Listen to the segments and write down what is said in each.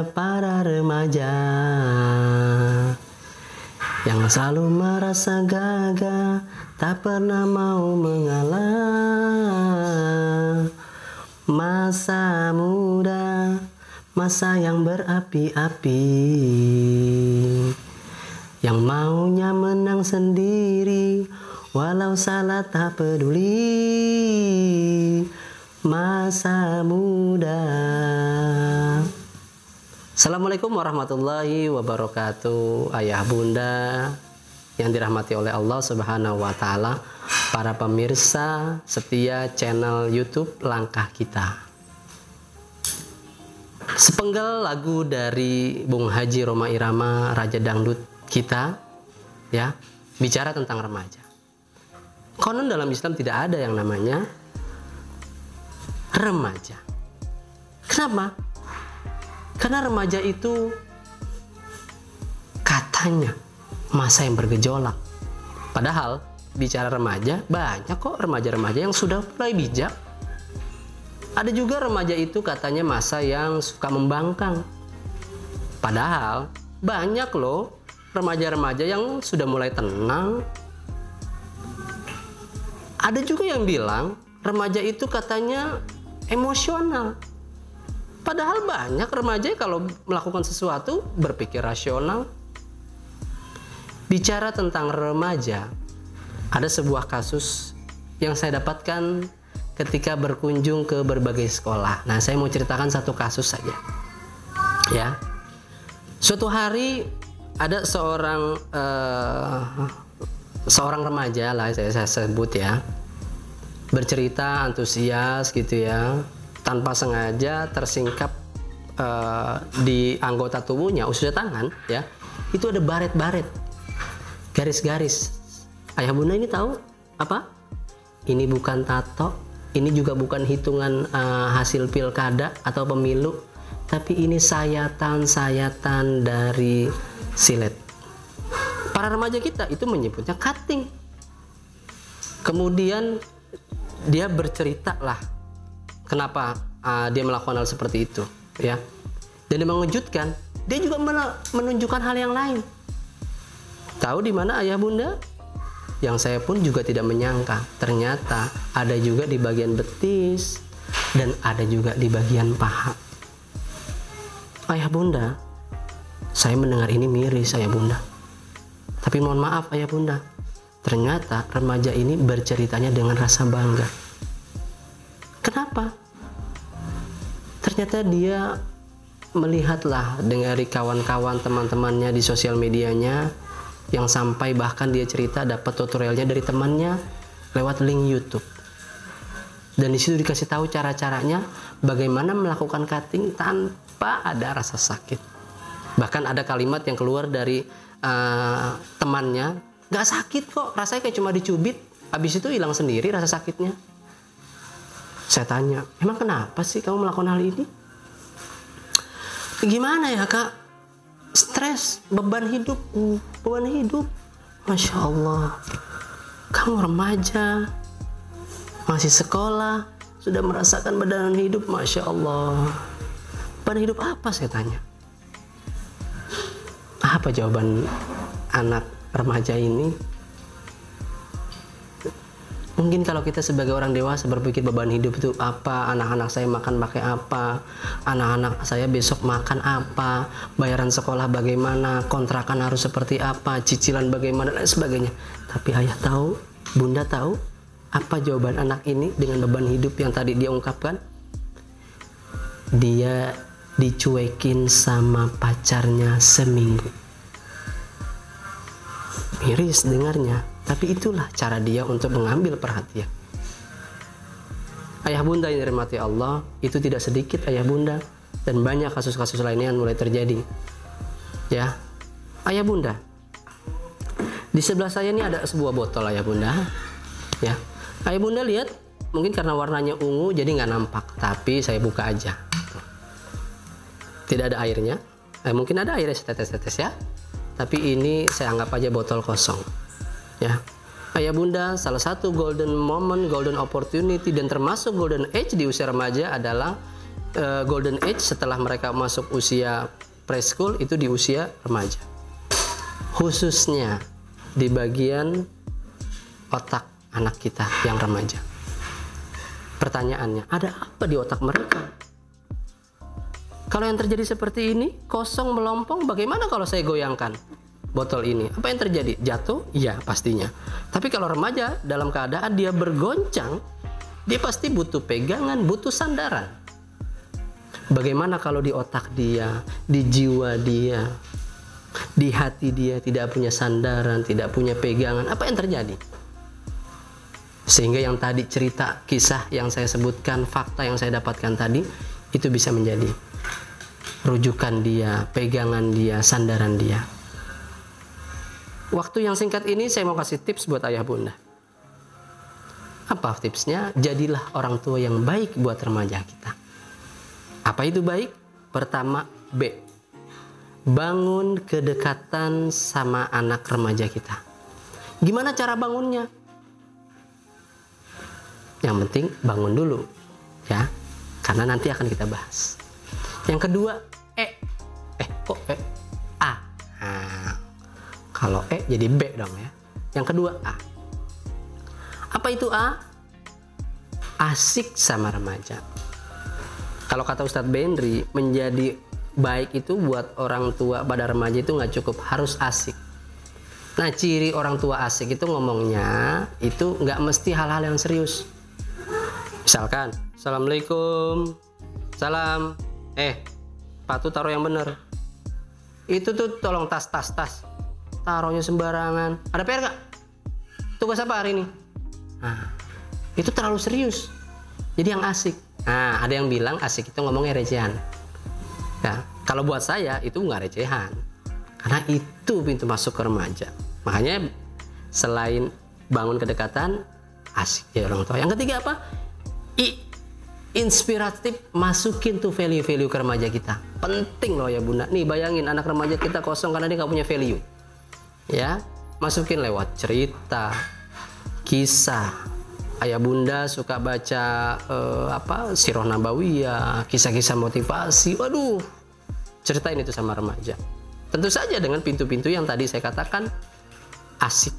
hanya para remaja yang selalu merasa gagah, tak pernah mau mengalah. Masa muda, masa yang berapi-api, yang maunya menang sendiri, walau salah tak peduli. Masa muda. Assalamualaikum warahmatullahi wabarakatuh. Ayah bunda yang dirahmati oleh Allah Subhanahu wa Ta'ala, para pemirsa setia channel YouTube Langkah Kita. Sepenggal lagu dari Bung Haji Rhoma Irama, Raja Dangdut kita, ya, bicara tentang remaja. Konon dalam Islam tidak ada yang namanya remaja. Kenapa? Karena remaja itu katanya masa yang bergejolak. Padahal bicara remaja, banyak kok remaja-remaja yang sudah mulai bijak. Ada juga remaja itu katanya masa yang suka membangkang. Padahal banyak loh remaja-remaja yang sudah mulai tenang. Ada juga yang bilang remaja itu katanya emosional. Padahal banyak remaja kalau melakukan sesuatu berpikir rasional. Bicara tentang remaja, ada sebuah kasus yang saya dapatkan ketika berkunjung ke berbagai sekolah. Nah, saya mau ceritakan satu kasus saja. Ya. Suatu hari ada seorang remaja lah saya sebut ya, bercerita antusias gitu ya, tanpa sengaja tersingkap di anggota tubuhnya, ususnya tangan ya, itu ada baret-baret, garis-garis. Ayah bunda ini tahu apa? Ini bukan tato, ini juga bukan hitungan hasil pilkada atau pemilu, tapi ini sayatan-sayatan dari silet. Para remaja kita itu menyebutnya cutting. Kemudian dia bercerita lah kenapa dia melakukan hal seperti itu, ya. Dan yang mengejutkan, dia juga menunjukkan hal yang lain. Tahu di mana ayah bunda? Yang saya pun juga tidak menyangka, ternyata ada juga di bagian betis dan ada juga di bagian paha. Ayah bunda, saya mendengar ini miris ayah bunda. Tapi mohon maaf ayah bunda, ternyata remaja ini berceritanya dengan rasa bangga. Kenapa? Ternyata dia melihatlah dari kawan-kawan teman-temannya di sosial medianya, yang sampai bahkan dia cerita dapat tutorialnya dari temannya lewat link YouTube. Dan di situ dikasih tahu cara-caranya bagaimana melakukan cutting tanpa ada rasa sakit. Bahkan ada kalimat yang keluar dari temannya, "Gak sakit kok, rasanya kayak cuma dicubit, habis itu hilang sendiri rasa sakitnya." Saya tanya, "Emang kenapa sih kamu melakukan hal ini?" "Gimana ya kak, stres, beban hidup. Masya Allah, kamu remaja, masih sekolah, sudah merasakan beban hidup, Masya Allah. Beban hidup apa?" saya tanya. Apa jawaban anak remaja ini? Mungkin kalau kita sebagai orang dewasa berpikir beban hidup itu apa, anak-anak saya makan pakai apa, anak-anak saya besok makan apa, bayaran sekolah bagaimana, kontrakan harus seperti apa, cicilan bagaimana, dan sebagainya. Tapi ayah tahu, bunda tahu apa jawaban anak ini dengan beban hidup yang tadi dia ungkapkan? Dia dicuekin sama pacarnya seminggu. Miris dengarnya, tapi itulah cara dia untuk mengambil perhatian. Ayah bunda yang dirahmati Allah, itu tidak sedikit ayah bunda, dan banyak kasus-kasus lainnya yang mulai terjadi. Ya, ayah bunda, di sebelah saya ini ada sebuah botol ayah bunda. Ya, ayah bunda lihat, mungkin karena warnanya ungu jadi nggak nampak, tapi saya buka aja. Tidak ada airnya, mungkin ada airnya setetes-tetes ya. Tapi ini saya anggap aja botol kosong. Ya, ayah bunda, salah satu golden moment, golden opportunity, dan termasuk golden age di usia remaja adalah golden age setelah mereka masuk usia preschool itu di usia remaja. Khususnya di bagian otak anak kita yang remaja. Pertanyaannya, ada apa di otak mereka? Kalau yang terjadi seperti ini, kosong melompong, bagaimana kalau saya goyangkan botol ini? Apa yang terjadi? Jatuh? Iya, pastinya. Tapi kalau remaja dalam keadaan dia bergoncang, dia pasti butuh pegangan, butuh sandaran. Bagaimana kalau di otak dia, di jiwa dia, di hati dia tidak punya sandaran, tidak punya pegangan? Apa yang terjadi? Sehingga yang tadi cerita, kisah yang saya sebutkan, fakta yang saya dapatkan tadi, itu bisa menjadi rujukan dia, pegangan dia, sandaran dia. Waktu yang singkat ini saya mau kasih tips buat ayah bunda. Apa tipsnya? Jadilah orang tua yang baik buat remaja kita. Apa itu baik? Pertama, B. Bangun kedekatan sama anak remaja kita. Gimana cara bangunnya? Yang penting bangun dulu, ya, karena nanti akan kita bahas. Yang kedua, kok A. Nah, kalau jadi B dong ya. Yang kedua A. Apa itu A? Asik sama remaja. Kalau kata Ustadz Bendri, menjadi baik itu buat orang tua pada remaja itu nggak cukup, harus asik. Nah, ciri orang tua asik itu ngomongnya itu nggak mesti hal-hal yang serius. Misalkan, Assalamualaikum, salam, sepatu taruh yang bener. Itu tuh tolong tas, taruhnya sembarangan. Ada PR gak? Tugas apa hari ini? Nah, itu terlalu serius. Jadi yang asik. Nah, ada yang bilang asik itu ngomongnya recehan. Ya, kalau buat saya itu nggak recehan. Karena itu pintu masuk ke remaja. Makanya selain bangun kedekatan, asik ya orang tua. Yang ketiga apa? Inspiratif, masukin tuh value-value ke remaja kita. Penting loh ya bunda. Nih bayangin anak remaja kita kosong karena dia nggak punya value. Ya, masukin lewat cerita, kisah. Ayah bunda suka baca Sirah Nabawiyah, kisah-kisah motivasi. Waduh, ceritain itu sama remaja. Tentu saja dengan pintu-pintu yang tadi saya katakan asik.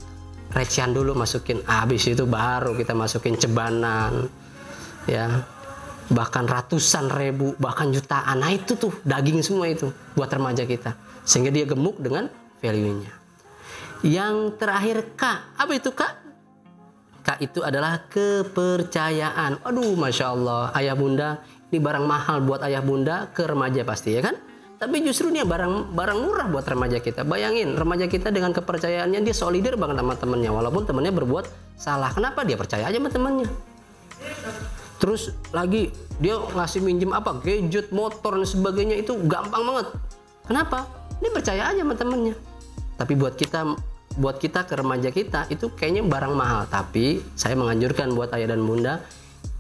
Recehan dulu masukin, habis itu baru kita masukin cebanan. Ya, bahkan ratusan ribu, bahkan jutaan. Nah itu tuh daging semua itu buat remaja kita, sehingga dia gemuk dengan value-nya. Yang terakhir K. Apa itu K? K itu adalah kepercayaan. Aduh, Masya Allah, ayah bunda, ini barang mahal buat ayah bunda ke remaja pasti ya kan. Tapi justru ini barang murah buat remaja kita. Bayangin, remaja kita dengan kepercayaannya dia solider banget sama temennya, walaupun temennya berbuat salah. Kenapa? Dia percaya aja sama temennya. Terus lagi dia ngasih minjem apa, gadget, motor dan sebagainya, itu gampang banget. Kenapa? Dia percaya aja sama temennya. Tapi buat kita ke remaja kita itu kayaknya barang mahal. Tapi saya menganjurkan buat ayah dan bunda,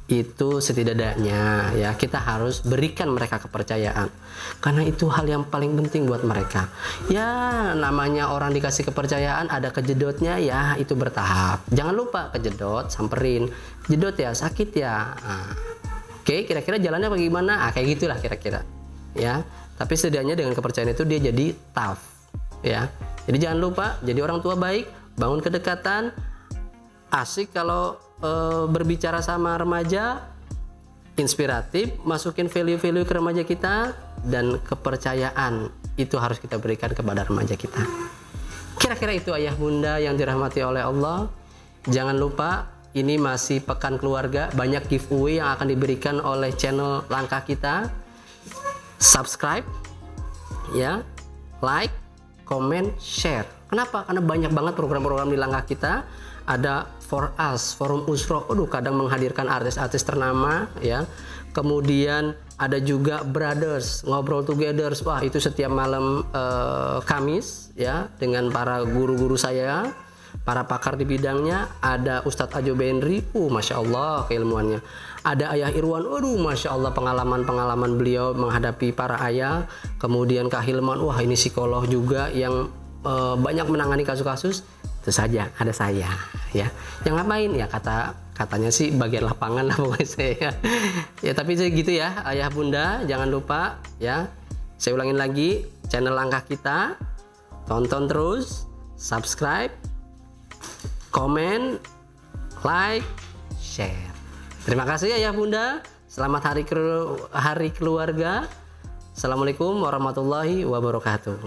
itu setidaknya ya kita harus berikan mereka kepercayaan. Karena itu hal yang paling penting buat mereka. Ya namanya orang dikasih kepercayaan ada kejedotnya ya, itu bertahap. Jangan lupa kejedot, samperin. Jedot ya, sakit ya. Oke, kira-kira jalannya bagaimana? Kayak gitulah kira-kira. Ya, tapi setidaknya dengan kepercayaan itu dia jadi tough. Ya, jadi jangan lupa jadi orang tua baik, bangun kedekatan, asik kalau berbicara sama remaja, inspiratif, masukin value-value ke remaja kita, dan kepercayaan itu harus kita berikan kepada remaja kita. Kira-kira itu ayah bunda yang dirahmati oleh Allah. Jangan lupa ini masih pekan keluarga, banyak giveaway yang akan diberikan oleh channel Langkah Kita. Subscribe, ya, like, comment, share. Kenapa? Karena banyak banget program-program di Langkah Kita. Ada For Us, Forum Usro, kadang menghadirkan artis-artis ternama, ya. Kemudian ada juga Brothers, Ngobrol Together. Wah, itu setiap malam Kamis, ya, dengan para guru-guru saya, para pakar di bidangnya. Ada Ustadz Ajo Bendri, Masya Allah keilmuannya. Ada Ayah Irwan, Masya Allah pengalaman beliau menghadapi para ayah. Kemudian Kak Hilman, wah ini psikolog juga yang banyak menangani kasus-kasus. Itu saja ada saya, ya. Yang ngapain ya, kata katanya sih bagian lapangan lah pokoknya saya. Ya tapi gitu ya ayah bunda, jangan lupa ya, saya ulangin lagi, channel Langkah Kita, tonton terus, subscribe, komen, like, share. Terima kasih ayah bunda, selamat hari keluarga. Assalamualaikum warahmatullahi wabarakatuh.